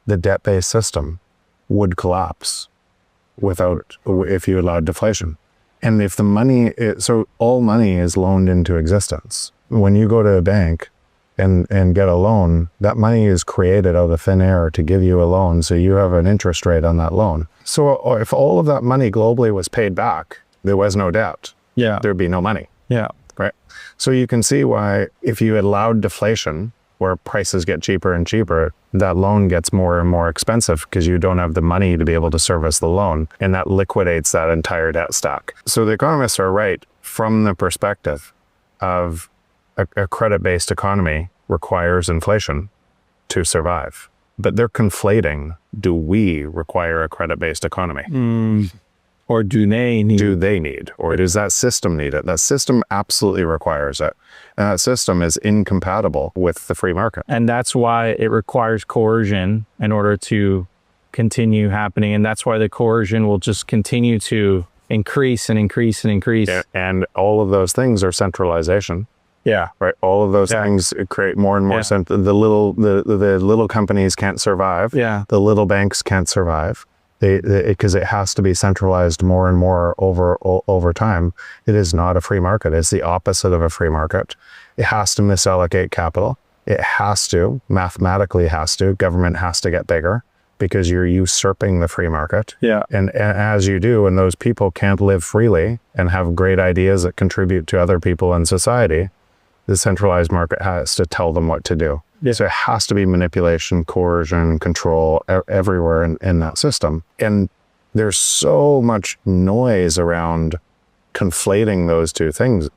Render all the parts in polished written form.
the debt-based system would collapse if you allowed deflation. And if the money, so all money is loaned into existence. When you go to a bank and get a loan, that money is created out of thin air to give you a loan, so you have an interest rate on that loan. So if all of that money globally was paid back, there was no debt. Yeah. There'd be no money. Yeah. Right. So you can see why if you allowed deflation, where prices get cheaper and cheaper, that loan gets more and more expensive because you don't have the money to be able to service the loan, and that liquidates that entire debt stack. So the economists are right from the perspective of a credit-based economy requires inflation to survive. But they're conflating, do we require a credit-based economy? Or do they need? Do they need? Or does that system need it? That system absolutely requires it. And that system is incompatible with the free market. And that's why it requires coercion in order to continue happening. And that's why the coercion will just continue to increase and increase and increase. Yeah, and all of those things are centralization. Yeah. Right. All of those things create more and more the little companies can't survive. Yeah. The little banks can't survive. Because it has to be centralized more and more over time. It is not a free market. It's the opposite of a free market. It has to misallocate capital. It has to, mathematically has to. Government has to get bigger because you're usurping the free market. Yeah. And as you do, and those people can't live freely and have great ideas that contribute to other people in society, the centralized market has to tell them what to do. Yeah. So it has to be manipulation, coercion, control everywhere in that system. And there's so much noise around conflating those two things.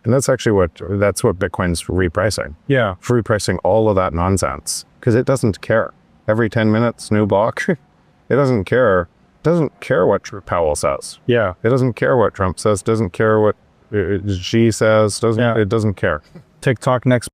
And that's actually that's what Bitcoin's repricing. Yeah. Repricing all of that nonsense because it doesn't care. Every 10 minutes, new block. It doesn't care. It doesn't care what Powell says. Yeah. It doesn't care what Trump says. Doesn't care what Xi says. It doesn't care. TikTok next